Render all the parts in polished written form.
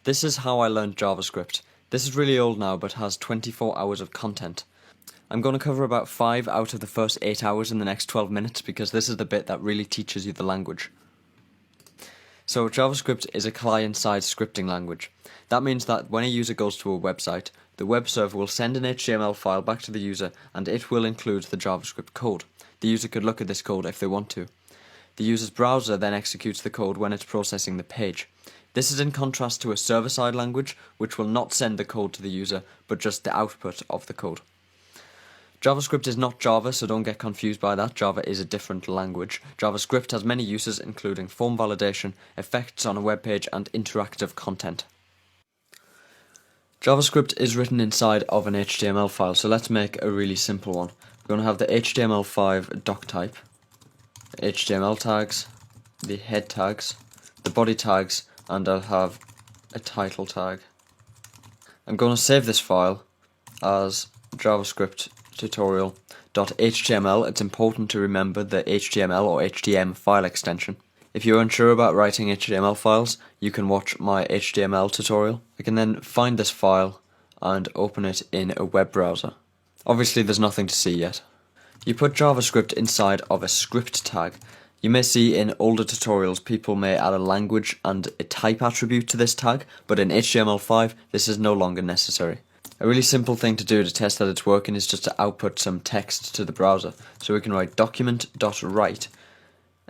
This is how I learned JavaScript. This is really old now, but has 24 hours of content. I'm going to cover about 5 out of the first 8 hours in the next 12 minutes because this is the bit that really teaches you the language. So JavaScript is a client-side scripting language. That means that when a user goes to a website, the web server will send an HTML file back to the user and it will include the JavaScript code. The user could look at this code if they want to. The user's browser then executes the code when it's processing the page. This is in contrast to a server-side language, which will not send the code to the user, but just the output of the code. JavaScript is not Java, so don't get confused by that. Java is a different language. JavaScript has many uses, including form validation, effects on a web page, and interactive content. JavaScript is written inside of an HTML file, so let's make a really simple one. We're going to have the HTML5 doc type, the HTML tags, the head tags, the body tags, and I'll have a title tag. I'm going to save this file as JavaScript tutorial.html. It's important to remember the HTML or HTM file extension. If you're unsure about writing HTML files, you can watch my HTML tutorial. I can then find this file and open it in a web browser. Obviously there's nothing to see yet. You put JavaScript inside of a script tag. You may see in older tutorials people may add a language and a type attribute to this tag, but in HTML5 this is no longer necessary. A really simple thing to do to test that it's working is just to output some text to the browser. So we can write document.write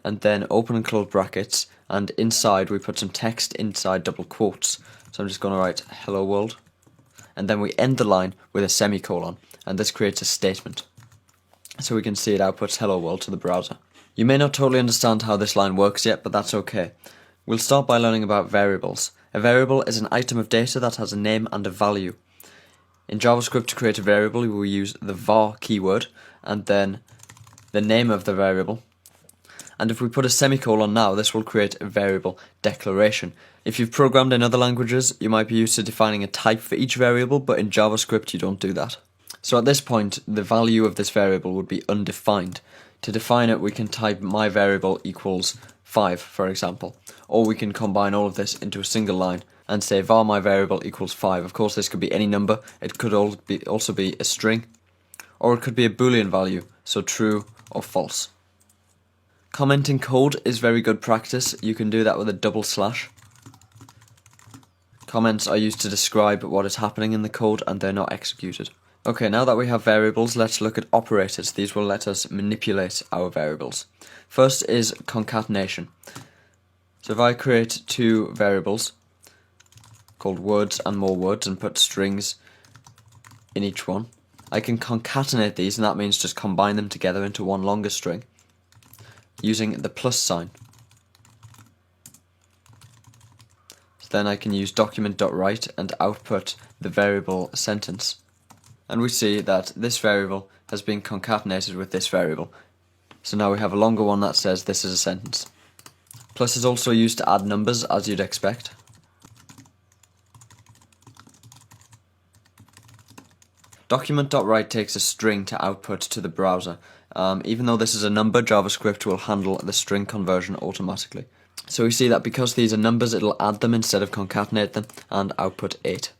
and then open and close brackets, and inside we put some text inside double quotes. So I'm just going to write hello world, and then we end the line with a semicolon, and this creates a statement. So we can see it outputs hello world to the browser. You may not totally understand how this line works yet, but that's okay. We'll start by learning about variables. A variable is an item of data that has a name and a value. In JavaScript, to create a variable, we will use the var keyword and then the name of the variable. And if we put a semicolon now, this will create a variable declaration. If you've programmed in other languages, you might be used to defining a type for each variable, but in JavaScript you don't do that. So at this point, the value of this variable would be undefined. To define it, we can type my variable equals 5, for example. Or we can combine all of this into a single line and say var my variable equals 5. Of course, this could be any number. It could also be a string. Or it could be a Boolean value, so true or false. Commenting code is very good practice. You can do that with a double slash. Comments are used to describe what is happening in the code and they're not executed. Okay, now that we have variables, let's look at operators. These will let us manipulate our variables. First is concatenation. So if I create 2 variables called words and more words and put strings in each one, I can concatenate these, and that means just combine them together into one longer string using the plus sign. So then I can use document.write and output the variable sentence. And we see that this variable has been concatenated with this variable. So now we have a longer one that says this is a sentence. Plus is also used to add numbers, as you'd expect. Document.write takes a string to output to the browser. Even though this is a number, JavaScript will handle the string conversion automatically. So we see that because these are numbers, it'll add them instead of concatenate them and output 8.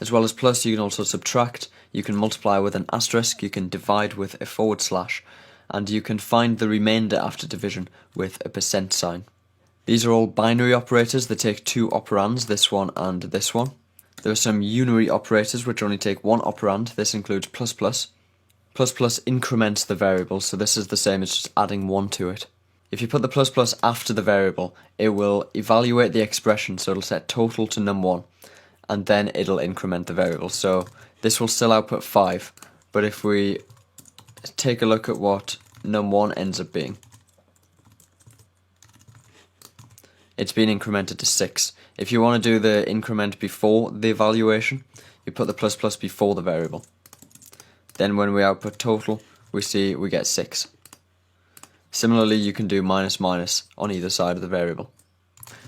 As well as plus, you can also subtract, you can multiply with an asterisk, you can divide with a forward slash, and you can find the remainder after division with a percent sign. These are all binary operators. They take 2 operands, this one and this one. There are some unary operators which only take 1 operand. This includes plus plus. Plus plus increments the variable, so this is the same as just adding 1 to it. If you put the plus plus after the variable, it will evaluate the expression, so it'll set total to num1. And then it'll increment the variable. So this will still output 5, but if we take a look at what num1 ends up being, it's been incremented to 6. If you want to do the increment before the evaluation, you put the plus plus before the variable. Then when we output total, we see we get 6. Similarly, you can do minus minus on either side of the variable.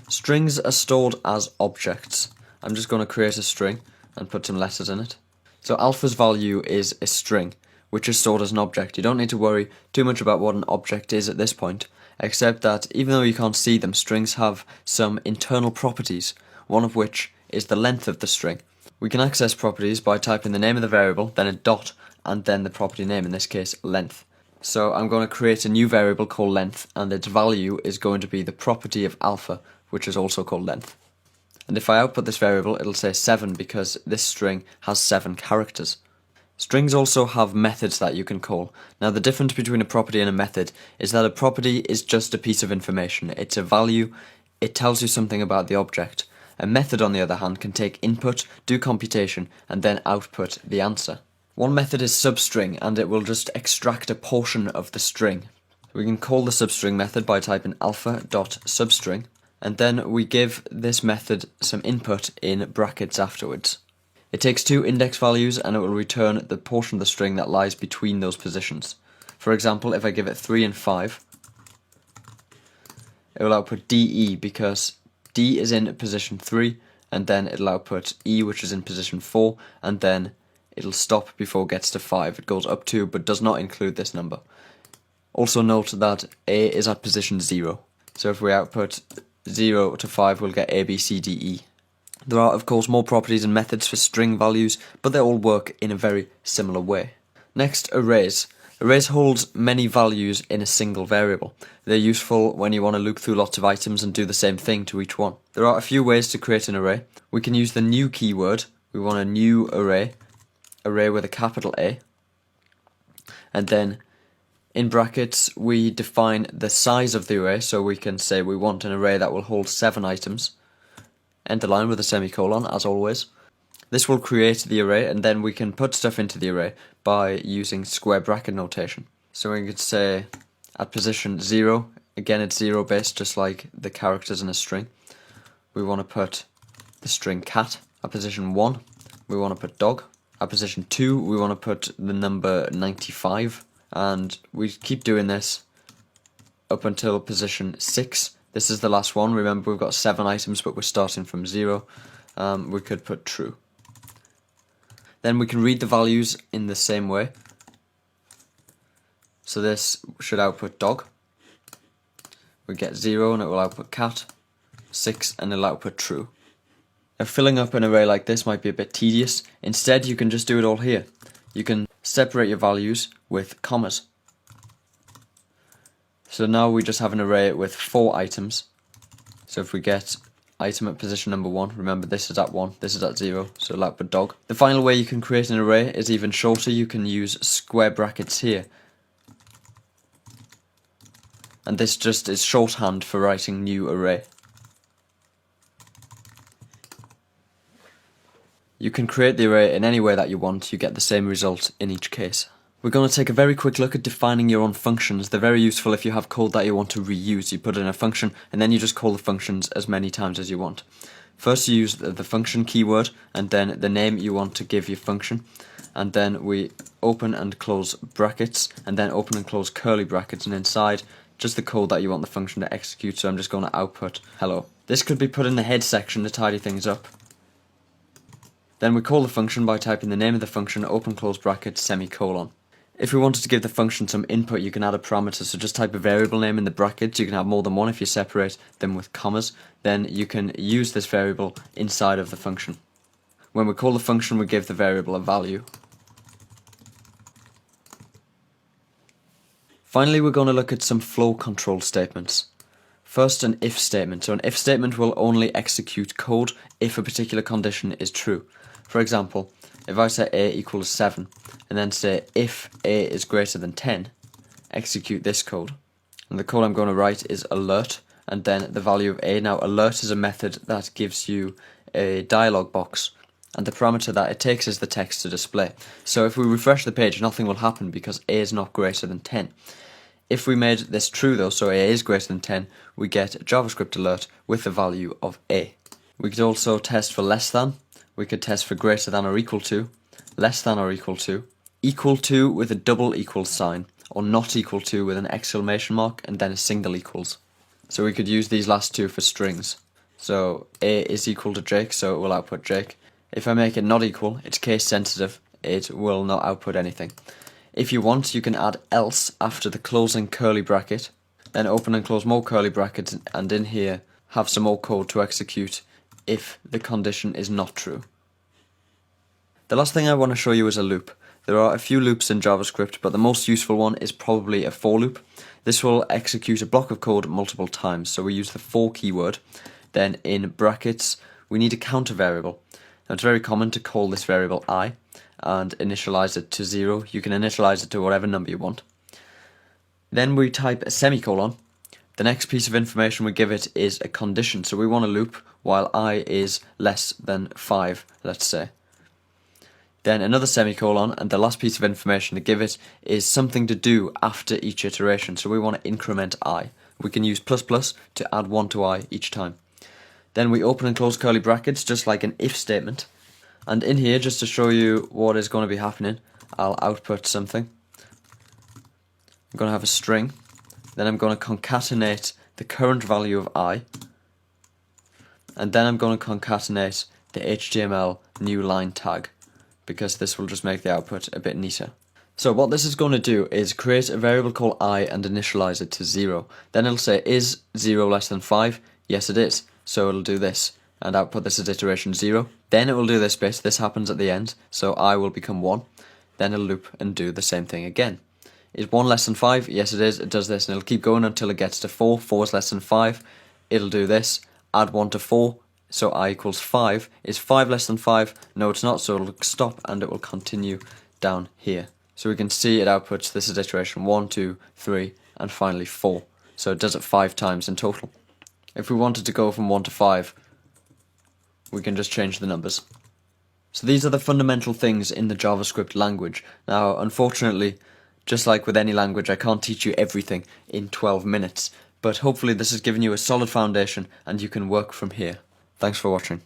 Strings are stored as objects. I'm just going to create a string and put some letters in it. So alpha's value is a string, which is stored as an object. You don't need to worry too much about what an object is at this point, except that even though you can't see them, strings have some internal properties, one of which is the length of the string. We can access properties by typing the name of the variable, then a dot, and then the property name, in this case length. So I'm going to create a new variable called length, and its value is going to be the property of alpha, which is also called length. And if I output this variable, it'll say 7 because this string has 7 characters. Strings also have methods that you can call. Now the difference between a property and a method is that a property is just a piece of information. It's a value, it tells you something about the object. A method, on the other hand, can take input, do computation, and then output the answer. One method is substring, and it will just extract a portion of the string. We can call the substring method by typing alpha.substring, and then we give this method some input in brackets afterwards. It takes 2 index values and it will return the portion of the string that lies between those positions. For example, if I give it 3 and 5, it will output DE because D is in position 3, and then it'll output E, which is in position 4, and then it'll stop before it gets to 5. It goes up to but does not include this number. Also note that A is at position 0. So if we output 0 to 5, we'll get A, B, C, D, E. There are, of course, more properties and methods for string values, but they all work in a very similar way. Next, arrays. Arrays hold many values in a single variable. They're useful when you want to loop through lots of items and do the same thing to each one. There are a few ways to create an array. We can use the new keyword. We want a new array with a capital A, and then in brackets we define the size of the array, so we can say we want an array that will hold 7 items. End the line with a semicolon, as always. This will create the array, and then we can put stuff into the array by using square bracket notation. So we could say at position 0, again it's 0 based, just like the characters in a string. We want to put the string cat. At position 1, we want to put dog. At position 2, we want to put the number 95. And we keep doing this up until position 6. This is the last one. Remember, we've got 7 items, but we're starting from 0. We could put true. Then we can read the values in the same way. So this should output dog. We get 0 and it will output cat, 6 and it'll output true. Now filling up an array like this might be a bit tedious. Instead, you can just do it all here. You can separate your values with commas. So now we just have an array with 4 items. So if we get item at position number 1, remember this is at 1, this is at 0, so it'll output dog. The final way you can create an array is even shorter. You can use square brackets here. And this just is shorthand for writing new array. You can create the array in any way that you want. You get the same result in each case. We're going to take a very quick look at defining your own functions. They're very useful if you have code that you want to reuse. You put in a function and then you just call the functions as many times as you want. First you use the function keyword and then the name you want to give your function, and then we open and close brackets and then open and close curly brackets, and inside just the code that you want the function to execute. So I'm just going to output hello. This could be put in the head section to tidy things up. Then we call the function by typing the name of the function, open close bracket, semicolon. If we wanted to give the function some input, you can add a parameter, so just type a variable name in the brackets. You can have more than one if you separate them with commas. Then you can use this variable inside of the function. When we call the function, we give the variable a value. Finally, we're going to look at some flow control statements. First, an if statement. So an if statement will only execute code if a particular condition is true. For example, if I say a equals 7, and then say if a is greater than 10, execute this code. And the code I'm going to write is alert, and then the value of a. Now alert is a method that gives you a dialog box, and the parameter that it takes is the text to display. So if we refresh the page, nothing will happen because a is not greater than 10. If we made this true though, so a is greater than 10, we get a JavaScript alert with the value of a. We could also test for less than. We could test for greater than or equal to, less than or equal to with a double equals sign, or not equal to with an exclamation mark and then a single equals. So we could use these last two for strings. So a is equal to Jake, so it will output Jake. If I make it not equal, it's case sensitive, it will not output anything. If you want, you can add else after the closing curly bracket, then open and close more curly brackets, and in here have some more code to execute if the condition is not true. The last thing I want to show you is a loop. There are a few loops in JavaScript, but the most useful one is probably a for loop. This will execute a block of code multiple times, so we use the for keyword. Then in brackets, we need a counter variable. Now it's very common to call this variable I and initialize it to 0. You can initialize it to whatever number you want. Then we type a semicolon. The next piece of information we give it is a condition, so we want a loop while I is less than 5, let's say. Then another semicolon, and the last piece of information to give it is something to do after each iteration, so we want to increment I. We can use ++ to add 1 to I each time. Then we open and close curly brackets, just like an if statement. And in here, just to show you what is going to be happening, I'll output something. I'm going to have a string. Then I'm going to concatenate the current value of I. And then I'm going to concatenate the HTML new line tag, because this will just make the output a bit neater. So what this is going to do is create a variable called I and initialize it to 0. Then it'll say, is 0 less than 5? Yes it is. So it'll do this and output this as iteration 0. Then it will do this bit. This happens at the end, so I will become 1. Then it'll loop and do the same thing again. Is 1 less than 5? Yes it is. It does this and it'll keep going until it gets to 4. 4 is less than 5. It'll do this. Add 1 to 4. So I equals 5. Is 5 less than 5? No, it's not, so it'll stop and it will continue down here. So we can see it outputs, this is iteration 1, 2, 3, and finally 4. So it does it 5 times in total. If we wanted to go from 1 to 5, we can just change the numbers. So these are the fundamental things in the JavaScript language. Now, unfortunately, just like with any language, I can't teach you everything in 12 minutes, but hopefully this has given you a solid foundation and you can work from here. Thanks for watching.